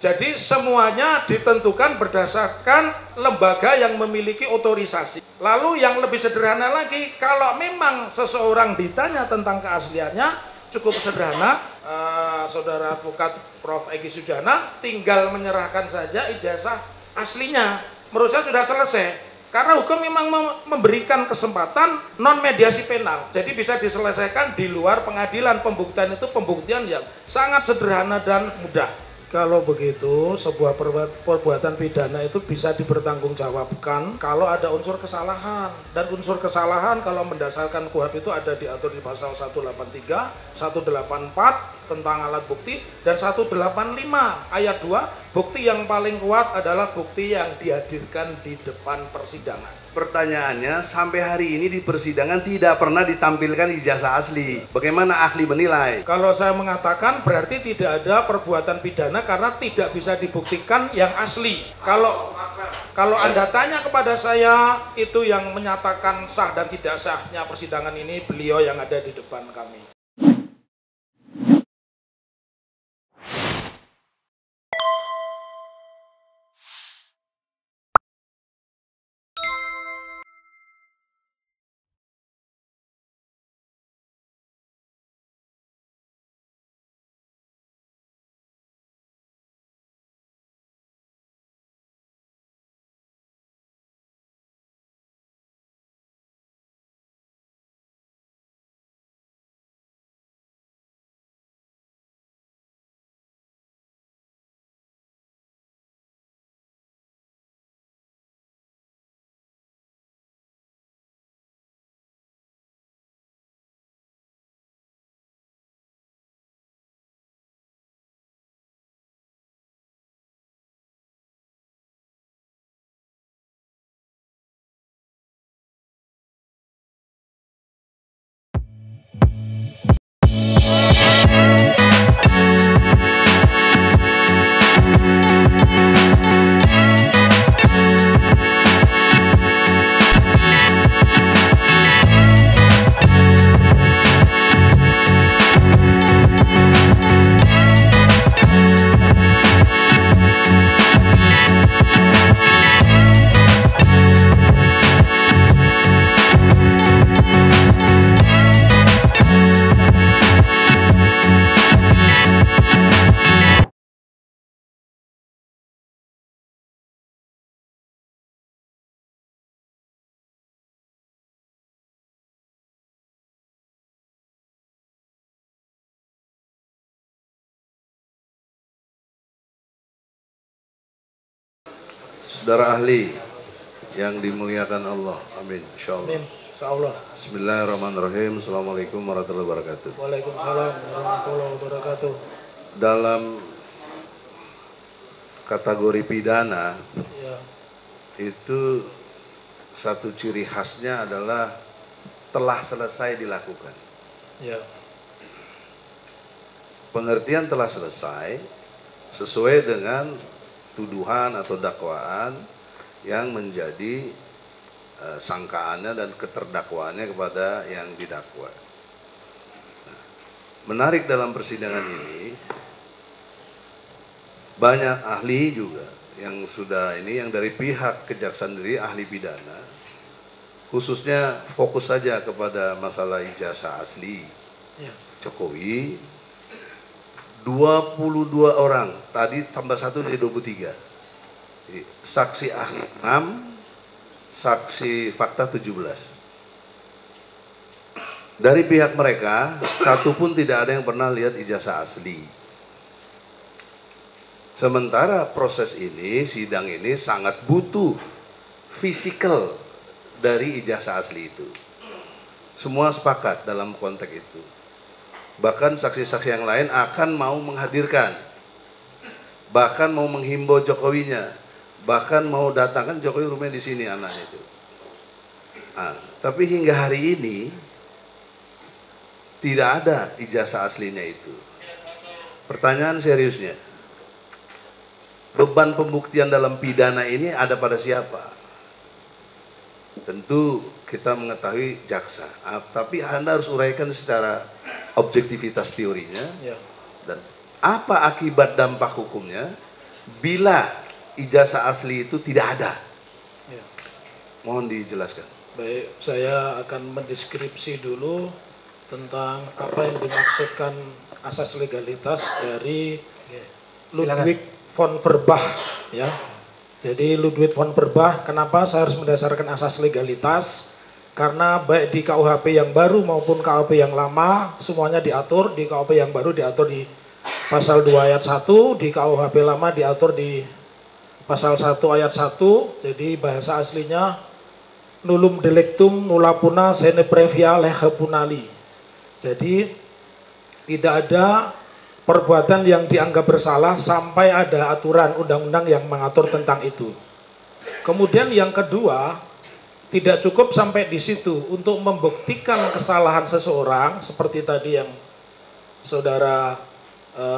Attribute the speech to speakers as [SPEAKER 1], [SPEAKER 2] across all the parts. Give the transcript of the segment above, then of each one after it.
[SPEAKER 1] Jadi semuanya ditentukan berdasarkan lembaga yang memiliki otorisasi. Lalu yang lebih sederhana lagi, kalau memang seseorang ditanya tentang keasliannya, cukup sederhana, saudara advokat Prof. Egy Sujana tinggal menyerahkan saja ijazah aslinya. Menurut saya sudah selesai. Karena hukum memang memberikan kesempatan non mediasi penal. Jadi bisa diselesaikan di luar pengadilan. Pembuktian itu pembuktian yang sangat sederhana dan mudah. Kalau begitu, sebuah perbuatan pidana itu bisa dipertanggungjawabkan kalau ada unsur kesalahan. Dan unsur kesalahan kalau mendasarkan KUHP itu ada diatur di pasal 183, 184 tentang alat bukti, dan 185 ayat 2, bukti yang paling kuat adalah bukti yang dihadirkan di depan persidangan.
[SPEAKER 2] Pertanyaannya, sampai hari ini di persidangan tidak pernah ditampilkan ijazah asli. Bagaimana ahli menilai?
[SPEAKER 1] Kalau saya mengatakan berarti tidak ada perbuatan pidana karena tidak bisa dibuktikan yang asli. Kalau Anda tanya kepada saya, itu yang menyatakan sah dan tidak sahnya persidangan ini beliau yang ada di depan kami.
[SPEAKER 2] Saudara ahli yang dimuliakan Allah, amin, insyaallah.
[SPEAKER 1] Amin, insyaallah.
[SPEAKER 2] Bismillahirrahmanirrahim. Assalamualaikum warahmatullahi wabarakatuh.
[SPEAKER 1] Waalaikumsalam warahmatullahi wabarakatuh.
[SPEAKER 2] Dalam kategori pidana,
[SPEAKER 1] Ya.
[SPEAKER 2] itu satu ciri khasnya adalah telah selesai dilakukan.
[SPEAKER 1] Ya.
[SPEAKER 2] Pengertian telah selesai sesuai dengan tuduhan atau dakwaan yang menjadi sangkaannya dan keterdakwaannya kepada yang didakwa. Menarik dalam persidangan ini, banyak ahli juga yang sudah yang dari pihak kejaksaan sendiri, ahli pidana, khususnya fokus saja kepada masalah ijazah asli.
[SPEAKER 1] Ya.
[SPEAKER 2] Jokowi 22 orang, tadi tambah 1 jadi 23. Jadi, saksi ahli 6, saksi fakta 17. Dari pihak mereka, satu pun tidak ada yang pernah lihat ijazah asli. Sementara proses ini, sidang ini sangat butuh fisikal dari ijazah asli itu. Semua sepakat dalam konteks itu. Bahkan saksi-saksi yang lain akan mau menghadirkan, bahkan mau menghimbau Jokowinya, bahkan mau datangkan Jokowi rumahnya di sini anaknya itu. Tapi hingga hari ini tidak ada ijazah aslinya itu. Pertanyaan seriusnya, beban pembuktian dalam pidana ini ada pada siapa? Tentu kita mengetahui jaksa, tapi Anda harus uraikan secara objektivitas teorinya,
[SPEAKER 1] Ya.
[SPEAKER 2] dan apa akibat dampak hukumnya, bila ijazah asli itu tidak ada.
[SPEAKER 1] Ya.
[SPEAKER 2] Mohon dijelaskan.
[SPEAKER 1] Baik, saya akan mendeskripsi dulu tentang apa yang dimaksudkan asas legalitas dari Ludwig von Verbach, ya. Jadi Ludwig von Verbach, kenapa saya harus mendasarkan asas legalitas? Karena baik di KUHP yang baru maupun KUHP yang lama semuanya diatur. Di KUHP yang baru diatur di pasal 2 ayat 1, di KUHP lama diatur di pasal 1 ayat 1. Jadi bahasa aslinya nullum delictum nulla puna sine previa lege punali. Jadi tidak ada perbuatan yang dianggap bersalah sampai ada aturan undang-undang yang mengatur tentang itu. Kemudian yang kedua, tidak cukup sampai di situ. Untuk membuktikan kesalahan seseorang, seperti tadi yang saudara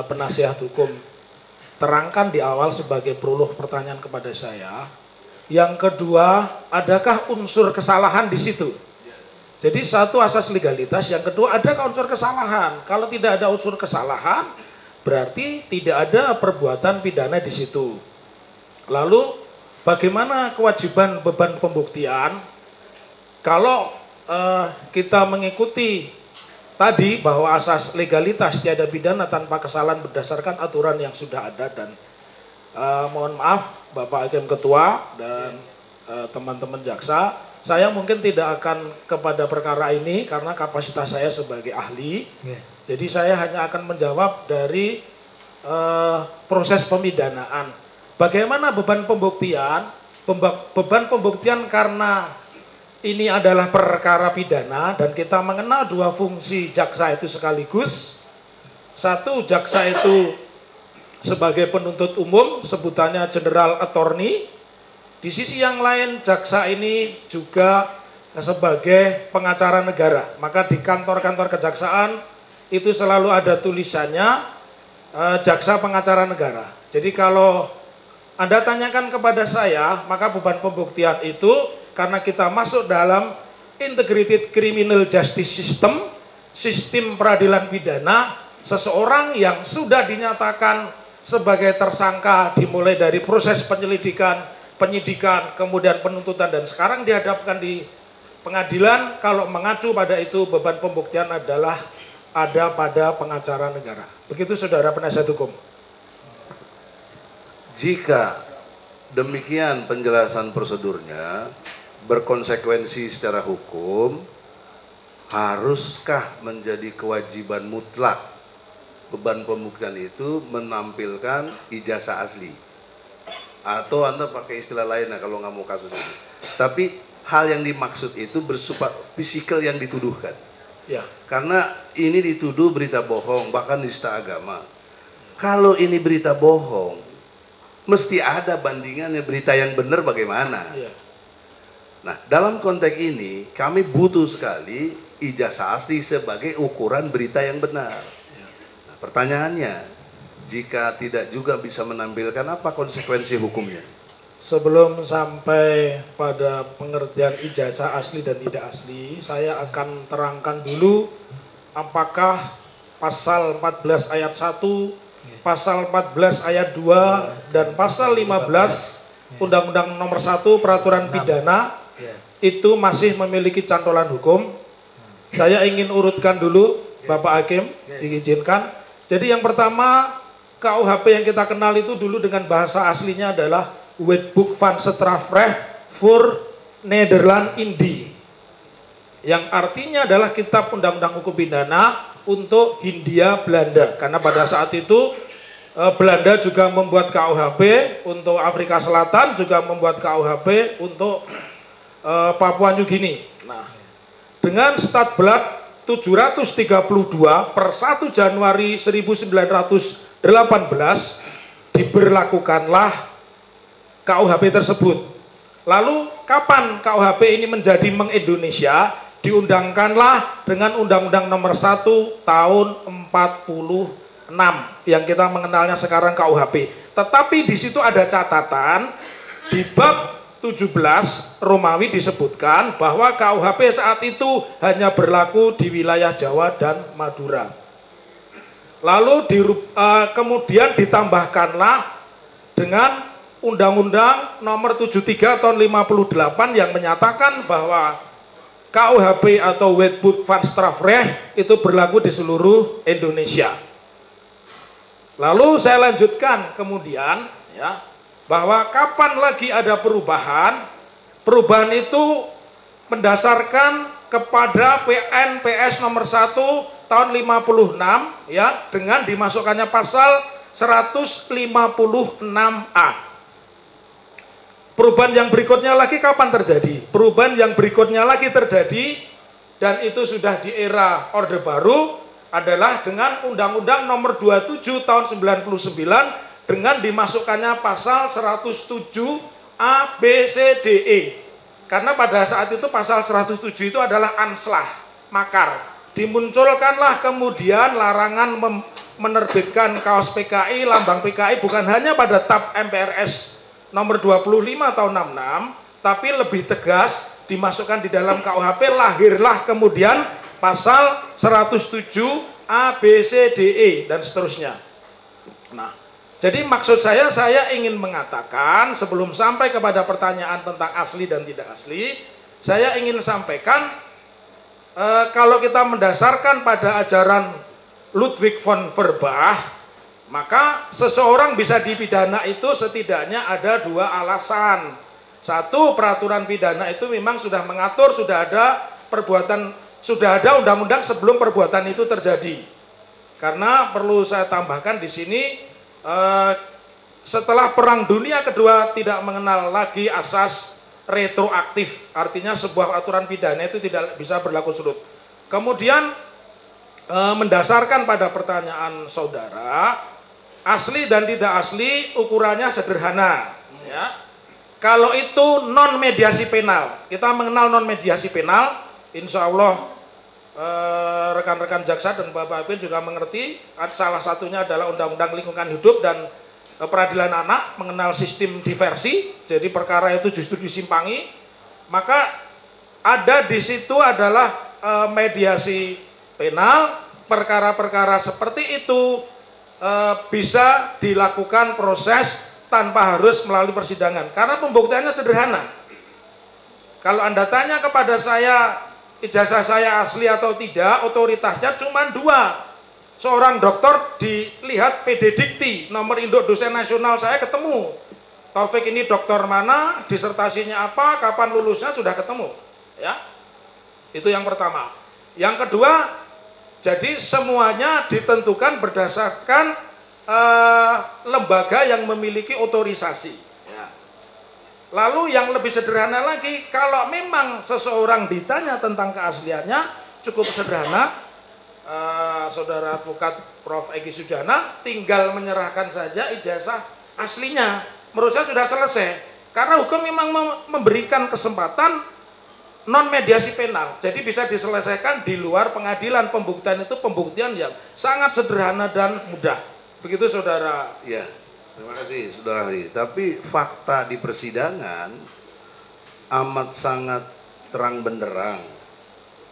[SPEAKER 1] penasihat hukum terangkan di awal sebagai prolog pertanyaan kepada saya. Yang kedua, adakah unsur kesalahan di situ? Jadi satu asas legalitas, yang kedua adakah unsur kesalahan? Kalau tidak ada unsur kesalahan, berarti tidak ada perbuatan pidana di situ. Lalu bagaimana kewajiban beban pembuktian? Kalau kita mengikuti tadi bahwa asas legalitas tiada pidana tanpa kesalahan berdasarkan aturan yang sudah ada, dan mohon maaf Bapak Hakim Ketua dan teman-teman jaksa, saya mungkin tidak akan kepada perkara ini karena kapasitas saya sebagai ahli. Jadi saya hanya akan menjawab dari proses pemidanaan. Bagaimana beban pembuktian? Beban pembuktian karena ini adalah perkara pidana dan kita mengenal dua fungsi jaksa itu sekaligus. Satu, jaksa itu sebagai penuntut umum, sebutannya general attorney. Di sisi yang lain, jaksa ini juga sebagai pengacara negara. Maka di kantor-kantor kejaksaan itu selalu ada tulisannya jaksa pengacara negara. Jadi kalau Anda tanyakan kepada saya, maka beban pembuktian itu karena kita masuk dalam integrated criminal justice system, sistem peradilan pidana, seseorang yang sudah dinyatakan sebagai tersangka dimulai dari proses penyelidikan, penyidikan, kemudian penuntutan, dan sekarang dihadapkan di pengadilan. Kalau mengacu pada itu, beban pembuktian adalah ada pada pengacara negara. Begitu saudara penasihat hukum.
[SPEAKER 2] Jika demikian penjelasan prosedurnya berkonsekuensi secara hukum, haruskah menjadi kewajiban mutlak beban pembuktian itu menampilkan ijazah asli? Atau Anda pakai istilah lain kalau nggak mau kasus ini. Tapi hal yang dimaksud itu bersifat fisikal yang dituduhkan.
[SPEAKER 1] Ya.
[SPEAKER 2] Karena ini dituduh berita bohong, bahkan nista agama. Kalau ini berita bohong, mesti ada bandingannya berita yang benar bagaimana.
[SPEAKER 1] Ya.
[SPEAKER 2] Nah, dalam konteks ini kami butuh sekali ijazah asli sebagai ukuran berita yang benar.
[SPEAKER 1] Ya.
[SPEAKER 2] Nah, pertanyaannya, jika tidak juga bisa menampilkan, apa konsekuensi hukumnya?
[SPEAKER 1] Sebelum sampai pada pengertian ijazah asli dan tidak asli, saya akan terangkan dulu apakah pasal 14 ayat 1, pasal 14 ayat 2, dan pasal 15 Undang-Undang Nomor 1 Peraturan Pidana itu masih memiliki cantolan hukum. Saya ingin urutkan dulu, Bapak Hakim, diizinkan. Jadi yang pertama, KUHP yang kita kenal itu dulu dengan bahasa aslinya adalah Wetboek van Strafrecht voor Nederland Indie, yang artinya adalah kitab undang-undang hukum pidana untuk Hindia Belanda, karena pada saat itu Belanda juga membuat KUHP untuk Afrika Selatan, juga membuat KUHP untuk Papua New Guinea. Nah, dengan Stadblad 732 per 1 Januari 1918 diberlakukanlah KUHP tersebut. Lalu kapan KUHP ini menjadi meng-Indonesia? Diundangkanlah dengan Undang-Undang Nomor 1 tahun 46 yang kita mengenalnya sekarang KUHP. Tetapi di situ ada catatan, di bab 17 Romawi disebutkan bahwa KUHP saat itu hanya berlaku di wilayah Jawa dan Madura. Lalu kemudian ditambahkanlah dengan Undang-Undang Nomor 73 Tahun 58 yang menyatakan bahwa KUHP atau Wetboek van Strafrecht itu berlaku di seluruh Indonesia. Lalu saya lanjutkan kemudian ya, bahwa kapan lagi ada perubahan? Perubahan itu mendasarkan kepada PNPS nomor 1 tahun 56 ya, dengan dimasukkannya pasal 156A. Perubahan yang berikutnya lagi kapan terjadi? Perubahan yang berikutnya lagi terjadi, dan itu sudah di era Orde Baru, adalah dengan Undang-Undang Nomor 27 Tahun 99 dengan dimasukkannya pasal 107 A, B, C, D, E. Karena pada saat itu pasal 107 itu adalah anslah, makar. Dimunculkanlah kemudian larangan menerbitkan kaos PKI, lambang PKI bukan hanya pada TAP MPRS Nomor 25 Tahun 66, tapi lebih tegas dimasukkan di dalam KUHP, lahirlah kemudian pasal 107 A, B, C, D, E, dan seterusnya. Nah, jadi maksud saya ingin mengatakan sebelum sampai kepada pertanyaan tentang asli dan tidak asli, saya ingin sampaikan kalau kita mendasarkan pada ajaran Ludwig von Feuerbach, maka seseorang bisa dipidana itu setidaknya ada dua alasan. Satu, peraturan pidana itu memang sudah mengatur, sudah ada perbuatan, sudah ada undang-undang sebelum perbuatan itu terjadi. Karena perlu saya tambahkan di sini, setelah Perang Dunia Kedua tidak mengenal lagi asas retroaktif, artinya sebuah aturan pidana itu tidak bisa berlaku surut. Kemudian mendasarkan pada pertanyaan saudara, asli dan tidak asli ukurannya sederhana ya. Kalau itu non mediasi penal, kita mengenal non mediasi penal, insya Allah rekan-rekan jaksa dan Bapak Bin juga mengerti. Salah satunya adalah Undang-Undang Lingkungan Hidup dan Peradilan Anak mengenal sistem diversi, jadi perkara itu justru disimpangi. Maka ada di situ adalah mediasi penal, perkara-perkara seperti itu bisa dilakukan proses tanpa harus melalui persidangan, karena pembuktiannya sederhana. Kalau Anda tanya kepada saya, ijazah saya asli atau tidak, otoritasnya cuma dua. Seorang dokter dilihat PD Dikti, nomor induk dosen nasional saya ketemu. Taufik ini dokter mana, disertasinya apa, kapan lulusnya sudah ketemu. Ya, itu yang pertama. Yang kedua, jadi semuanya ditentukan berdasarkan lembaga yang memiliki otorisasi. Ya. Lalu yang lebih sederhana lagi, kalau memang seseorang ditanya tentang keasliannya, cukup sederhana. Saudara advokat Prof. Egy Sujana tinggal menyerahkan saja ijazah aslinya. Menurut saya sudah selesai. Karena hukum memang memberikan kesempatan non mediasi penal, jadi bisa diselesaikan di luar pengadilan. Pembuktian itu pembuktian yang sangat sederhana dan mudah. Begitu saudara.
[SPEAKER 2] Ya, terima kasih saudara Hari. Tapi fakta di persidangan amat sangat terang benderang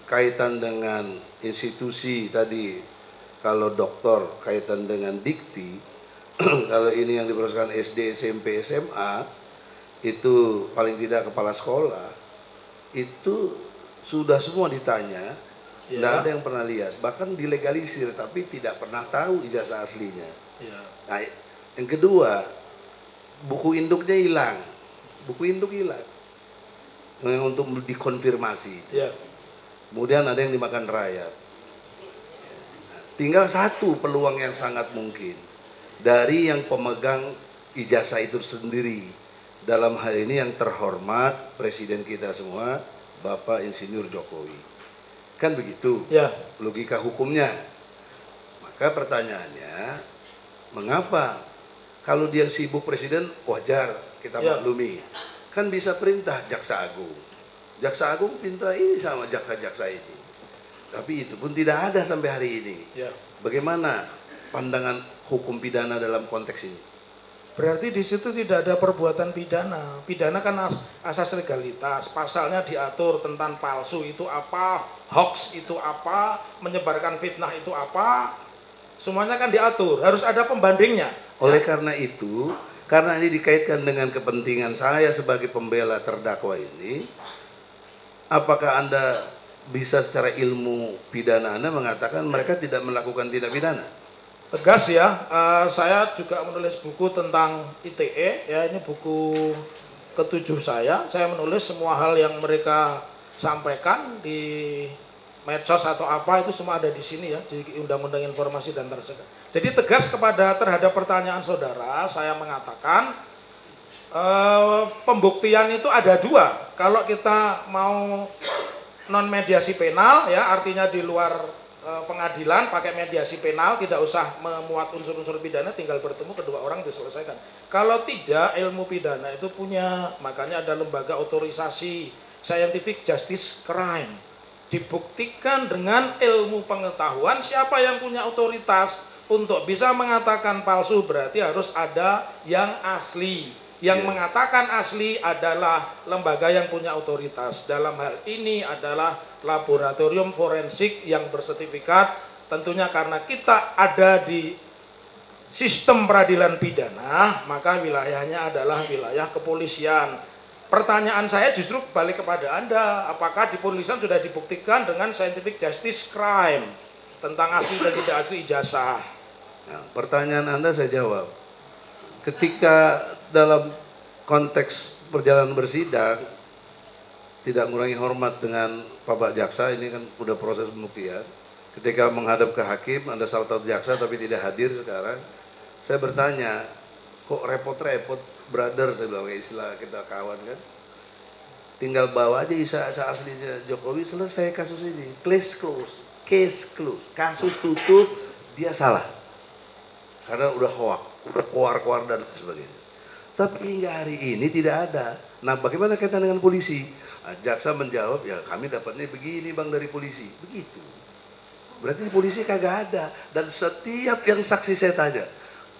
[SPEAKER 2] kaitan dengan institusi tadi. Kalau dokter kaitan dengan dikti, kalau ini yang diproseskan SD, SMP, SMA, itu paling tidak kepala sekolah itu sudah semua ditanya, tidak ada yang pernah lihat, bahkan dilegalisir tapi tidak pernah tahu ijazah aslinya. Nah, yang kedua, buku induknya hilang, buku induk hilang untuk dikonfirmasi. Kemudian ada yang dimakan rayap. Tinggal satu peluang yang sangat mungkin dari yang pemegang ijazah itu sendiri. Dalam hal ini yang terhormat Presiden kita semua, Bapak Insinyur Jokowi. Kan begitu logika hukumnya. Maka pertanyaannya, mengapa kalau dia sibuk Presiden, wajar kita maklumi. Kan bisa perintah Jaksa Agung. Jaksa Agung pinta ini sama jaksa-jaksa ini. Tapi itu pun tidak ada sampai hari ini. Bagaimana pandangan hukum pidana dalam konteks ini?
[SPEAKER 1] Berarti di situ tidak ada perbuatan pidana. Pidana kan asas legalitas, pasalnya diatur tentang palsu itu apa, hoax itu apa, menyebarkan fitnah itu apa, semuanya kan diatur, harus ada pembandingnya.
[SPEAKER 2] Oleh karena itu, karena ini dikaitkan dengan kepentingan saya sebagai pembela terdakwa ini, apakah Anda bisa secara ilmu pidana Anda mengatakan mereka tidak melakukan tindak pidana?
[SPEAKER 1] Tegas ya, saya juga menulis buku tentang ITE, ya ini buku ke-7 saya menulis semua hal yang mereka sampaikan di medsos atau apa itu semua ada di sini ya, di Undang-Undang Informasi dan Transaksi. Jadi tegas terhadap pertanyaan saudara, saya mengatakan pembuktian itu ada dua. Kalau kita mau non mediasi penal ya, artinya di luar pengadilan pakai mediasi penal, tidak usah memuat unsur-unsur pidana, tinggal bertemu kedua orang diselesaikan. Kalau tidak, ilmu pidana itu punya, makanya ada lembaga otorisasi scientific justice crime. Dibuktikan dengan ilmu pengetahuan siapa yang punya otoritas untuk bisa mengatakan palsu, berarti harus ada yang asli. Yang mengatakan asli adalah lembaga yang punya otoritas. Dalam hal ini adalah laboratorium forensik yang bersertifikat. Tentunya karena kita ada di sistem peradilan pidana, maka wilayahnya adalah wilayah kepolisian. Pertanyaan saya justru balik kepada Anda, apakah di polisian sudah dibuktikan dengan scientific justice crime tentang asli dan tidak asli ijazah?
[SPEAKER 2] Nah, pertanyaan Anda saya jawab. Ketika dalam konteks perjalanan bersidang, tidak mengurangi hormat dengan Bapak Jaksa, ini kan udah proses pembuktian. Ketika menghadap ke hakim, Anda salah satu jaksa tapi tidak hadir sekarang, saya bertanya, kok repot-repot? Brother, saya bilang, istilah kita kawan kan, tinggal bawa aja isa aslinya Jokowi, selesai kasus ini, case close, kasus tutup, dia salah karena udah hoak, udah keluar dan sebagainya. Tapi hingga hari ini tidak ada. Nah, bagaimana kaitan dengan polisi? Nah, jaksa menjawab, ya kami dapatnya begini bang dari polisi, begitu. Berarti polisi kagak ada. Dan setiap yang saksi saya tanya,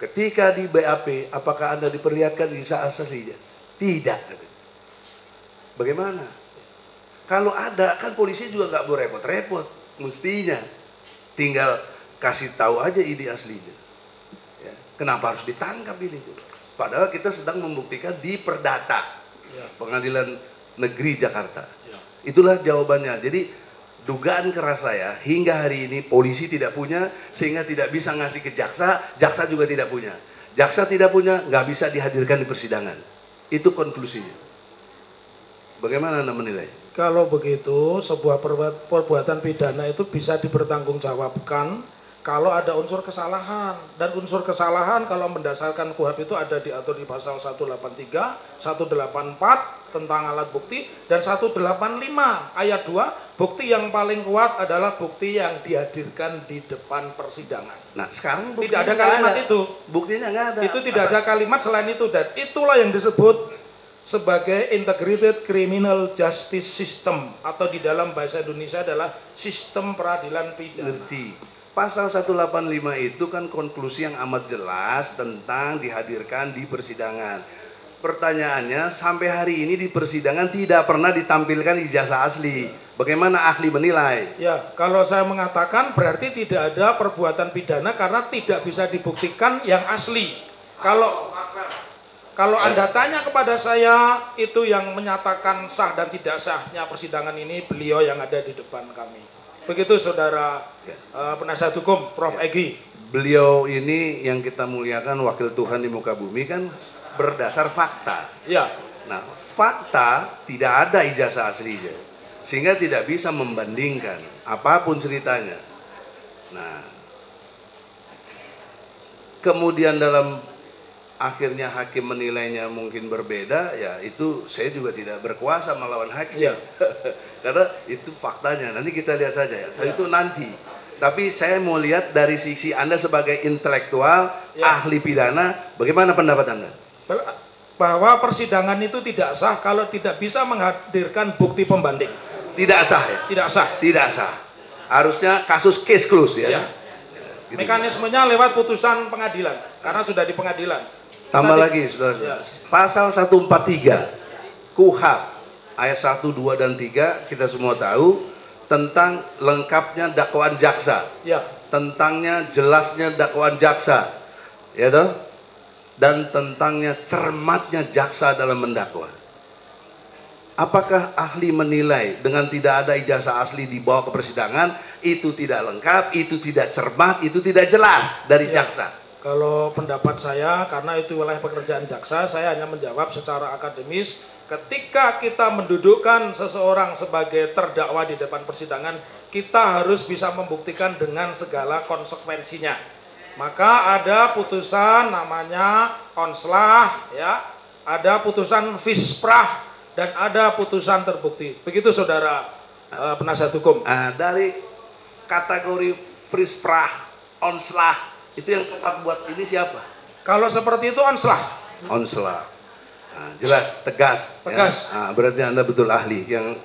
[SPEAKER 2] ketika di BAP, apakah Anda diperlihatkan ijazah aslinya? Tidak. Bagaimana? Kalau ada, kan polisi juga nggak boleh repot-repot. Mestinya tinggal kasih tahu aja ini aslinya. Ya. Kenapa harus ditangkap ini? Padahal kita sedang membuktikan di Perdata, Pengadilan Negeri Jakarta. Itulah jawabannya. Jadi dugaan keras saya hingga hari ini polisi tidak punya, sehingga tidak bisa ngasih ke jaksa, jaksa juga tidak punya. Jaksa tidak punya, nggak bisa dihadirkan di persidangan. Itu konklusinya. Bagaimana Anda menilai?
[SPEAKER 1] Kalau begitu, sebuah perbuatan pidana itu bisa dipertanggungjawabkan kalau ada unsur kesalahan. Dan unsur kesalahan kalau mendasarkan KUHP itu ada diatur di pasal 183, 184 tentang alat bukti, dan 185 ayat 2, bukti yang paling kuat adalah bukti yang dihadirkan di depan persidangan.
[SPEAKER 2] Nah, sekarang
[SPEAKER 1] tidak ada kalimat itu.
[SPEAKER 2] Buktinya nggak ada.
[SPEAKER 1] Itu tidak ada kalimat selain itu, dan itulah yang disebut sebagai integrated criminal justice system, atau di dalam bahasa Indonesia adalah sistem peradilan pidana.
[SPEAKER 2] Ngerti. Pasal 185 itu kan konklusi yang amat jelas tentang dihadirkan di persidangan. Pertanyaannya, sampai hari ini di persidangan tidak pernah ditampilkan ijazah asli. Bagaimana ahli menilai?
[SPEAKER 1] Ya, kalau saya mengatakan berarti tidak ada perbuatan pidana karena tidak bisa dibuktikan yang asli. Kalau Anda tanya kepada saya, itu yang menyatakan sah dan tidak sahnya persidangan ini beliau yang ada di depan kami. Begitu saudara penasihat hukum Prof. Egy.
[SPEAKER 2] Beliau ini yang kita muliakan, wakil Tuhan di muka bumi, kan berdasar fakta.
[SPEAKER 1] Ya.
[SPEAKER 2] Nah, fakta tidak ada ijazah aslinya, sehingga tidak bisa membandingkan apapun ceritanya. Nah, kemudian dalam akhirnya hakim menilainya mungkin berbeda, ya itu saya juga tidak berkuasa melawan hakim. Ya. Karena itu faktanya, nanti kita lihat saja ya. Itu nanti. Tapi saya mau lihat dari sisi Anda sebagai intelektual, ahli pidana, bagaimana pendapat Anda?
[SPEAKER 1] Bahwa persidangan itu tidak sah kalau tidak bisa menghadirkan bukti pembanding.
[SPEAKER 2] Tidak sah ya?
[SPEAKER 1] Tidak sah.
[SPEAKER 2] Tidak sah. Harusnya kasus case close ya?
[SPEAKER 1] Ya. Gitu. Mekanismenya lewat putusan pengadilan, karena sudah di pengadilan.
[SPEAKER 2] Tambah lagi, saudara. Pasal 143 KUHP ayat 1, 2, dan 3 kita semua tahu tentang lengkapnya dakwaan jaksa.
[SPEAKER 1] Ya.
[SPEAKER 2] Tentangnya jelasnya dakwaan jaksa. Ya toh? dan tentangnya cermatnya jaksa dalam mendakwa. Apakah ahli menilai dengan tidak ada ijazah asli dibawa ke persidangan itu tidak lengkap, itu tidak cermat, itu tidak jelas dari jaksa?
[SPEAKER 1] Kalau pendapat saya, karena itu wilayah pekerjaan jaksa, saya hanya menjawab secara akademis. Ketika kita mendudukkan seseorang sebagai terdakwa di depan persidangan, kita harus bisa membuktikan dengan segala konsekuensinya. Maka ada putusan namanya onslah, ya, ada putusan visprah, dan ada putusan terbukti. Begitu saudara penasihat hukum.
[SPEAKER 2] Dari kategori visprah, onslah, itu yang tepat buat ini siapa?
[SPEAKER 1] Kalau seperti itu onslah.
[SPEAKER 2] Onslah. Nah, jelas, tegas.
[SPEAKER 1] Tegas.
[SPEAKER 2] Ya. Berarti Anda betul ahli yang